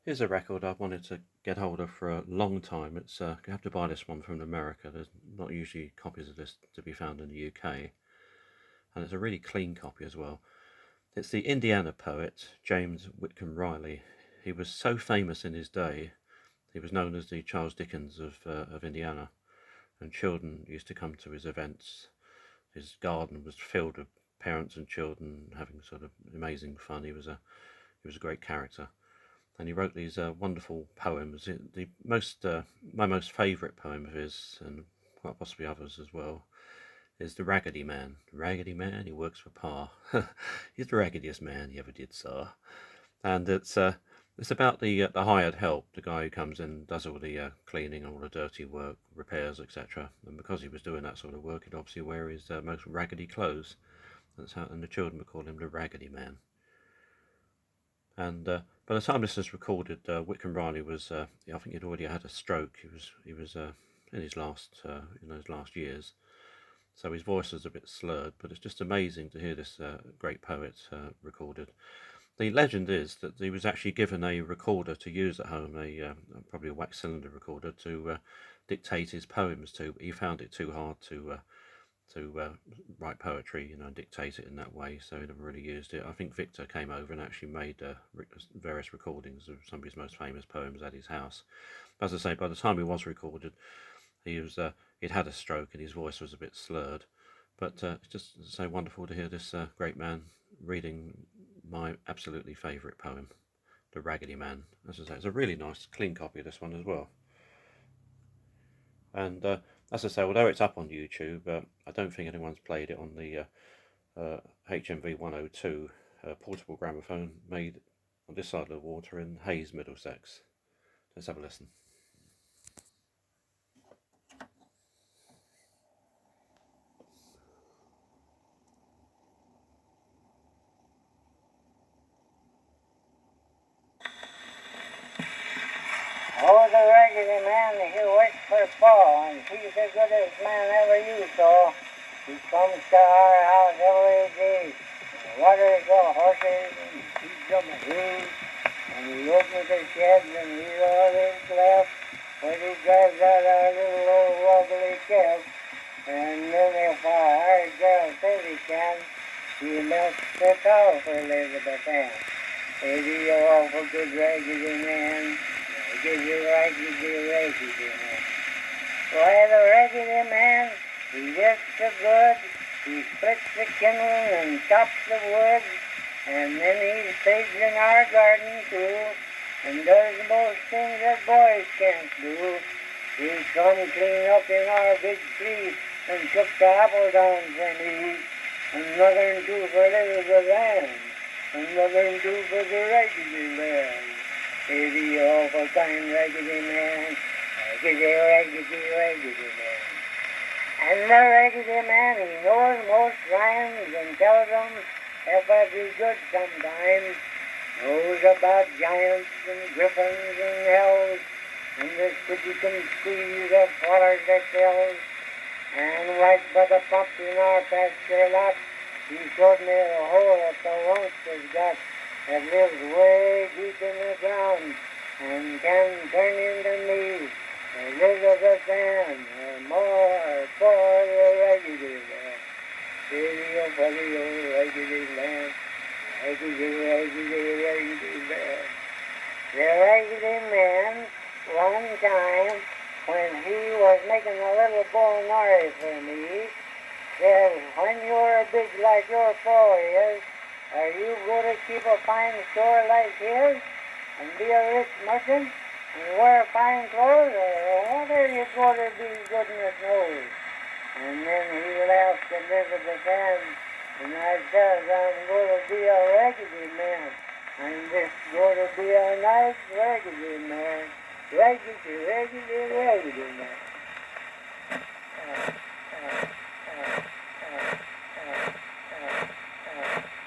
Here's a record I've wanted to get hold of for a long time. It's you have to buy this one from America. There's not usually copies of this to be found in the UK, and it's a really clean copy as well. It's the Indiana poet James Whitcomb Riley. He was so famous in his day. He was known as the Charles Dickens of Indiana, and children used to come to his events. His garden was filled with parents and children having sort of amazing fun. He was a great character, and he wrote these wonderful poems. The most my most favourite poem of his, and quite possibly others as well, is the Raggedy Man. Raggedy Man, he works for Pa. He's the raggediest man you ever did saw, and it's about the hired help, the guy who comes in, does all the cleaning, all the dirty work, repairs, etc. And because he was doing that sort of work, he'd obviously wear his most raggedy clothes. And the children would call him the Raggedy Man. And by the time this was recorded, Whitcomb Riley was, I think he'd already had a stroke. He was in his last years, so his voice was a bit slurred. But it's just amazing to hear this great poet recorded. The legend is that he was actually given a recorder to use at home, probably a wax cylinder recorder, to dictate his poems to. He found it too hard to write poetry, and dictate it in that way. So he never really used it. I think Victor came over and actually made various recordings of some of his most famous poems at his house. As I say, by the time he was recorded, he'd had a stroke and his voice was a bit slurred. But it's just so wonderful to hear this great man reading my absolutely favourite poem, The Raggedy Man. As I say, it's a really nice, clean copy of this one as well. And as I say, although it's up on YouTube, I don't think anyone's played it on the HMV 102 portable gramophone made on this side of the water in Hayes, Middlesex. Let's have a listen. Oh, the Raggedy Man, he works for Pa, and he's the goodest man ever you saw. He comes to our house every day, and waters the horses, and feeds them hay, and he opens the sheds, and he's always glad when he drives out our little old wobbly cab. And then if our hired girl says he can, he melts the cow for Elizabeth Ann. Is he an awful good Raggedy Man? Raggedy Man. Why, the Raggedy Man, he's just so good. He splits the kindling and chops the wood, and then he digs in our garden too, and does most things that boys can't do. He come clean up in our big tree and took the apple down for me, and nothing do for Elizabeth Ann, and nothing do for the Raggedy Man. Is he awful kind Raggedy Man? Raggedy Man. And the Raggedy Man, he knows most rhymes and tells them if I be good sometimes. Knows about giants and griffins and hells, and the city can squeeze the fallers that tells. And right by the pump in our pasture lot, he showed me a hole that the youngsters got that lives way deep in the ground and can turn into me, Elizabeth Ann, or more, or poor the Raggedy Man. Baby, a funny old Raggedy Man, Raggedy Man. The Raggedy Man, one time, when he was making a little bolognese for me, said, when you're big like your pa is, are you going to keep a fine store like his and be a rich merchant and wear fine clothes, or what are you going to be, goodness knows? And then he laughed at Elizabeth Ann, and I says, I'm going to be a Raggedy Man. I'm just going to be a nice Raggedy Man. Raggedy, Raggedy, Raggedy Man.